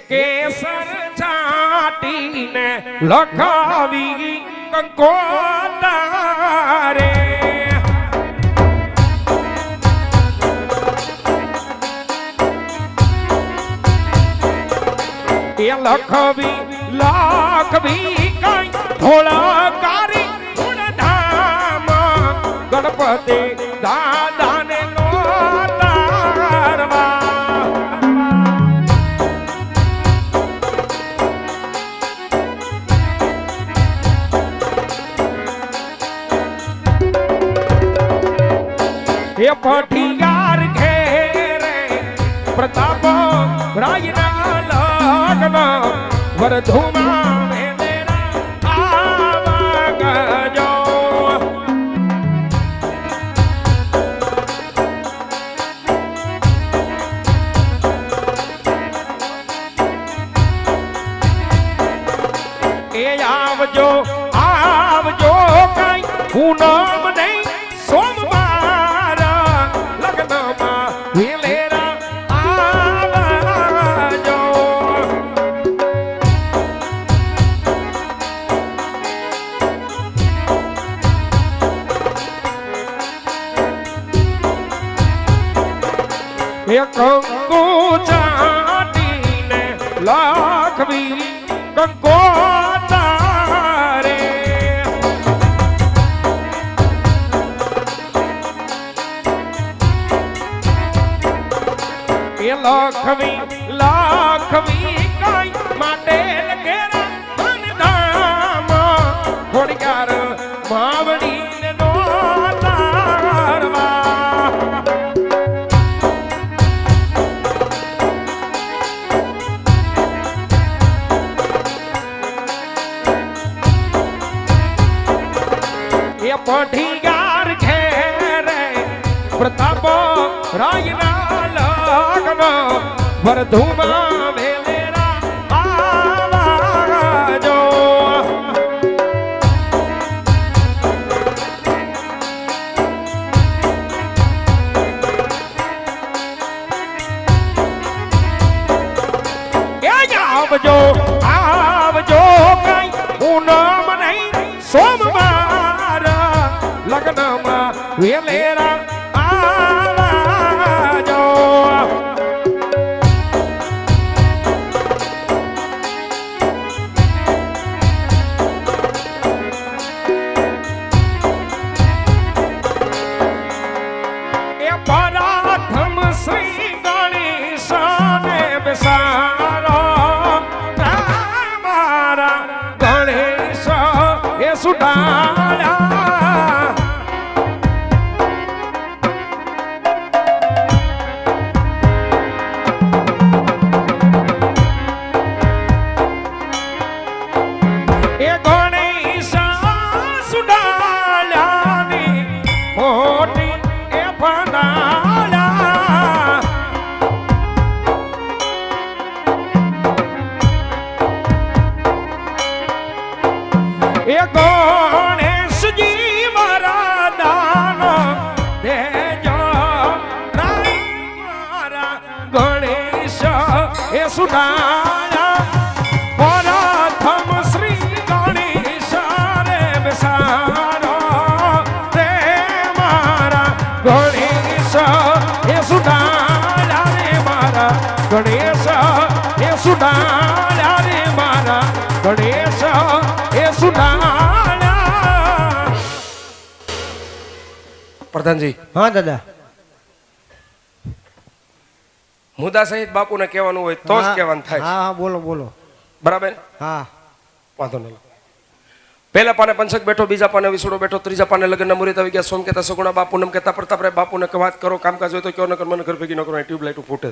કેસર છાટીને લખાવી કંકોતારે એ લખવી લાખવી કઈ ઢોળકારી ગુણધામ ગણપતિ દાદાને લોતારવા એ પઠિયાર ઘેરે પ્રતાપ રાયના લગ્ન વરધુમાં વેલેરા આવાગજો એ આવજો આવજો કઈ પૂનમ નહીં સોમવાર લગ્નમાં વેલેરા આવજો એ કંકુ ચાટીને લાખવી કંકોતારે એ લખવી લાખવી કઈ માટે લગેરા ધનધામ ખોડિયાર માવડીને નો તારવા એ પઠિયાર ઘેરે પ્રતાપ રાયના લગ્ન વરધુમાં વેલેરા આવાજો આવજો આવજો કઈ પૂનમ નહીં સોમવાર લગ્નમાં વેલેરા આવાજો એ પરાથમ શ્રી ગણેશને બેસારો મારા ગણેશ એ સુડાળા એ ગણેશ સુડાળાની મોટી એ ફનાળા એ ગણેશજી મારા દાન દેજો મારા ગણેશ એ સુડાળા પ્રથમ શ્રી ગણેશ રે બેસારો રે મારા ગણેશ એ સુડાળા રે મારા ગણેશ એ સુડાળા રે મારા ગણેશ એ સુડાળા. પ્રધાનજી. હા દાદા. મુદ્દા સહિત બાપુને કહેવાનું હોય તો જ કહેવાનું થાય. હા હા બોલો બોલો. બરાબર. હા વાંધો નહીં. પહેલા પાને પંચક બેઠો, બીજા પાને વિસુડો બેઠો, ત્રીજા પાને લગ્નના મુહૂર્ત આવી ગયા. સોમ કહેતા સગુણા બાપુ નમ કહેતા પ્રતાપરે બાપુને વાત કરો, કામકાજ હોય તો કયો ન કર, મને ઘર ભેગી ન કરો. ટ્યુબલાઇટ ફૂટે.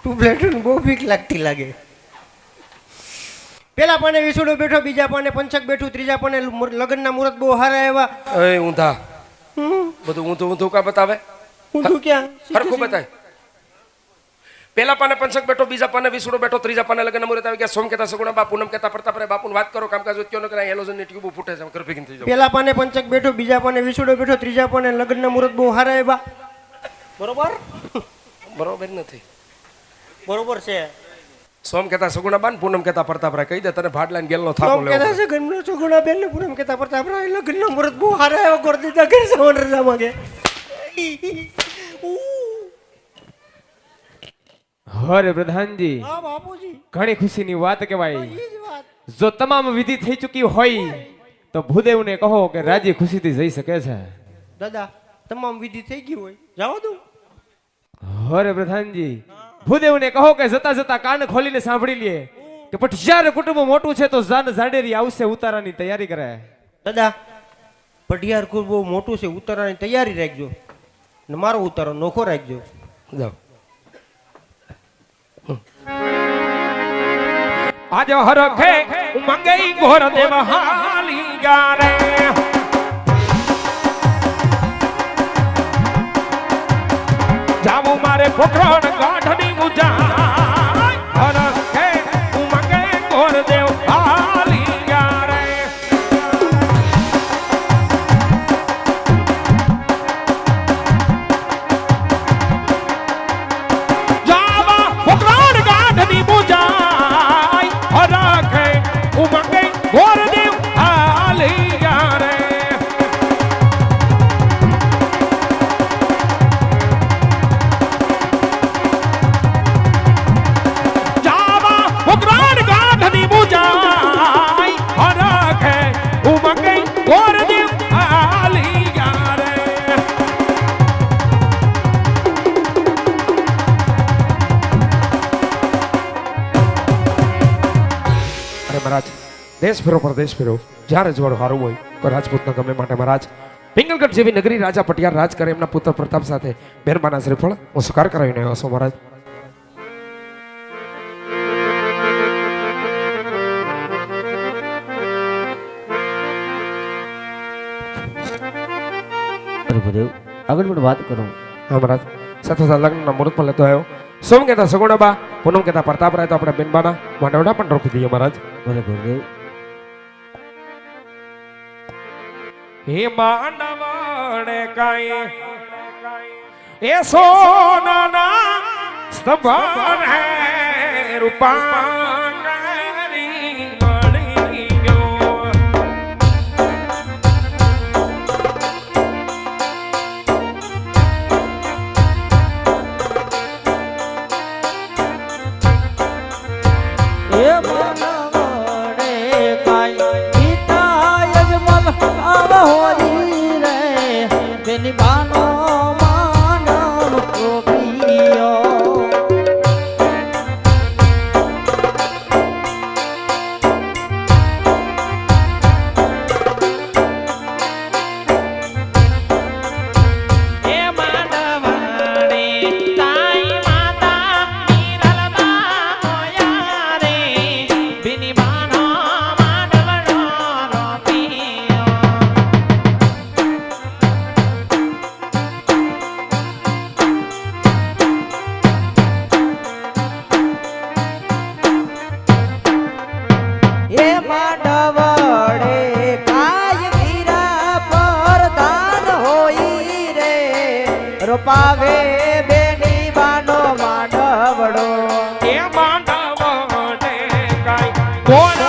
ટ્યુબલાઇટ બહુ બીક લાગતી લાગે. પેલા પાને વિસુડો બેઠો, બીજા પાને પંચક બેઠું, ત્રીજા પાને લગ્નના મુહૂર્ત બહુ હારા આવ્યા. એ ઊંધા બધું ઊંધું ઊંધું કા બતાવે? ઊંધું ક્યાં? હરખું બતાય. પેલા પાને પંચક બેઠો, બીજા પાને વિસુડો બેઠો, ત્રીજા પાને લગ્ન મુહૂર્ત આવી ગયા. સોમ કહેતા સગુણા બા, પૂનમ કહેતા પ્રતાપરાય બાપુને વાત કરો, કામકાજ હોય ક્યો ન કરાય. હેલોજનની ટ્યુબો ફૂટે છે, ઘર ભેગી થઈ જાવ. પેલા પાને પંચક બેઠો, બીજા પાને વિસુડો બેઠો, ત્રીજા પાને લગ્નના મુહૂર્ત બહુ સારા એવા. બરોબર બરોબર નથી. બરોબર છે. સોમ કહેતા સગુણા બા, પૂનમ કહેતા પ્રતાપરાય. કહી દે તને ભાડલાને ગેલનો થાપો સોમ લેવો. કહેતા છે ગણનો છોકરા બેન ને પૂનમ કહેતા પ્રતાપરાય લગ્નના મુહૂર્ત બહુ સારા એવા કરી દીધા કે સવન રજા માંગે. હરે પ્રધાનજી, હા બાપુજી, ઘણી ખુશીની વાત કહેવાય. ઈ જ વાત. જો તમામ વિધિ થઈ ચૂકી હોય તો ભૂદેવને કહો કે રાજી ખુશીથી જઈ શકે છે. દાદા તમામ વિધિ થઈ ગઈ હોય જાઓ દઉં. હરે પ્રધાનજી, ભૂદેવને કહો કે જતા જતા કાન ખોલીને સાંભળી લે કે પઠિયાર કુટુંબ મોટું છે તો જાન ઝાડેરી આવશે, ઉતારાની તૈયારી કરે. દાદા પઢિયાર ખૂબ બહુ મોટું છે, ઉતારવાની તૈયારી રાખજો ને મારો ઉતારો નોખો રાખજો. જાઓ. આજ હરખે ઉમંગે ઘોર દેવ હાલી ગારે. જાવું મારે પોખરણ ગાઢની ઉજાય. હરખે ઉમંગે ઘોર દેવ હાલી ગારે. જાવા પોખરણ ગાઢની ઉજાય. હરખે ઉમંગે ઘોર દેવ હાલી ગારે. જાવા પોખરણ ગાઢની ઉજાય. હરખે ઉમંગે ઘોર દેવ હાલી ગારે. અરે મહારાજ, દેશ ફેરો પરદેશ ફેરો, જ્યાં રજવાડું હારું હોય તો રાજપૂતના ગમે માટે મહારાજ પિંગલગઢ જેવી નગરી રાજા પટિયાર રાજ કરે એમના પુત્ર પ્રતાપ સાથે મહેરબાના શ્રીફળ હું સ્વીકાર કરાવીને આવ્યો છું મહારાજ. પ્રભુદેવ આગળ પણ વાત કરો. હા મહારાજ, સાથે સાથે લગ્નના મુહૂર્તમાં લેતો આવ્યો. સોમ કહેતા સગુણા બા, પૂનમ કહેતા પ્રતાપરાય તો આપણે બેનબાના માંડવડા પણ રોપી દઈએ મહારાજ. ભલે ગુરુદેવ. હે માંડવડે કાંઈ એ સોનાના સ્તંભ હે રૂપાંગરી મળી ગયો. એ માનવડે કાંઈ પિતા યજમલ આવ હોરી રે, તેની બાનો માનવ રોપિયો. એ માંડવડે કાંઈ માતા નિરલતા હોયા રે, બિની બાનો માંડવડો રોપિયો. એ માંડવડે કાય વીરા પર દાન હોઈ રે, રોપાવે બેની બાનો માંડવડો. એ માંડવડે કાંઈ ગોળ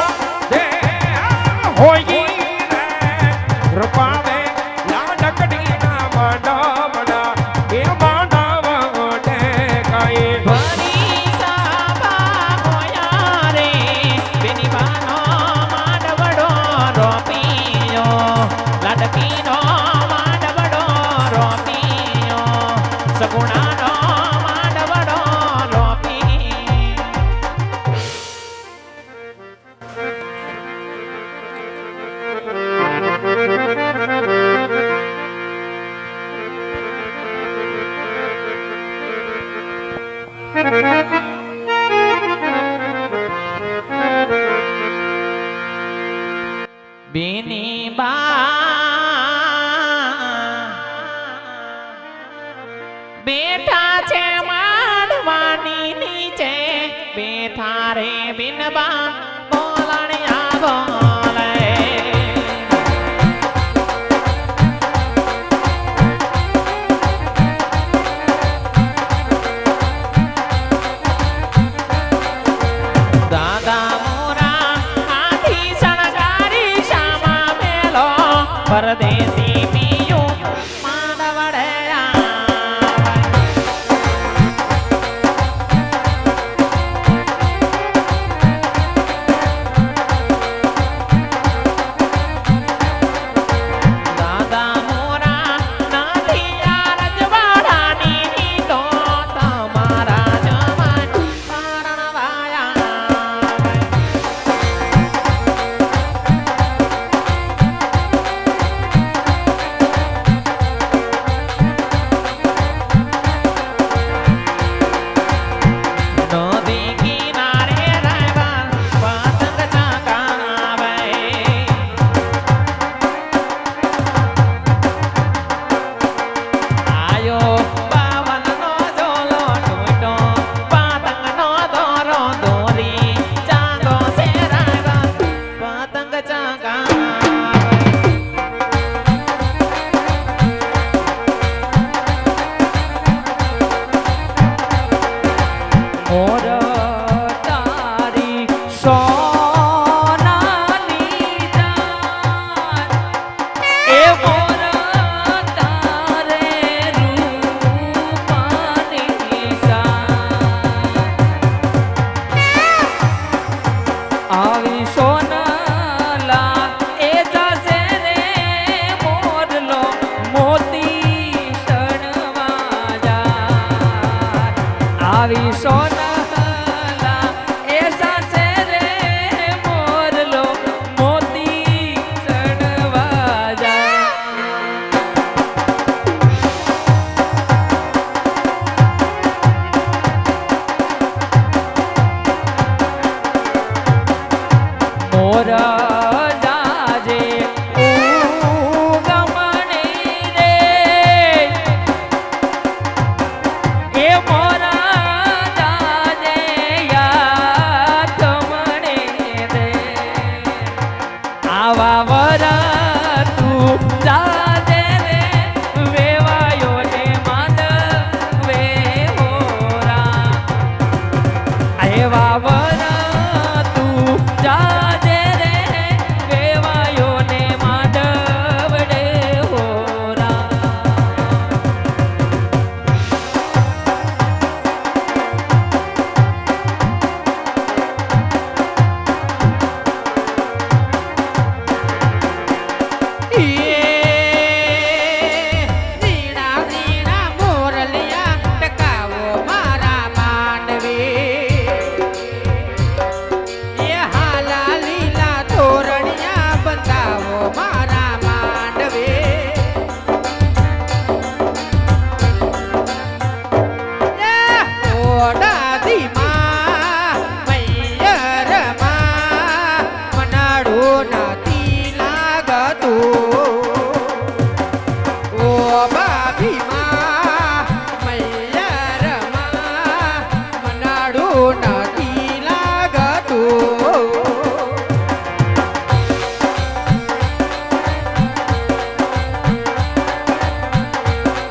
દે હોઈ રે, રૂપાવે લાડકડીના માંડવડા. એ માંડવડે કાંઈ ભરી સાબા હોયા રે, બિની બાનો માંડવડો રોપિયો. લાડકીનો માંડવડો રોપિયો. સગુણાનો માંડવડો રોપિયો. બેની બા બેઠા છે માંડવાની થારે બિનબા બોલણિયા બોલે દાદા મોરા હાથી શણગારી શ્યામા મેલો પરદેશી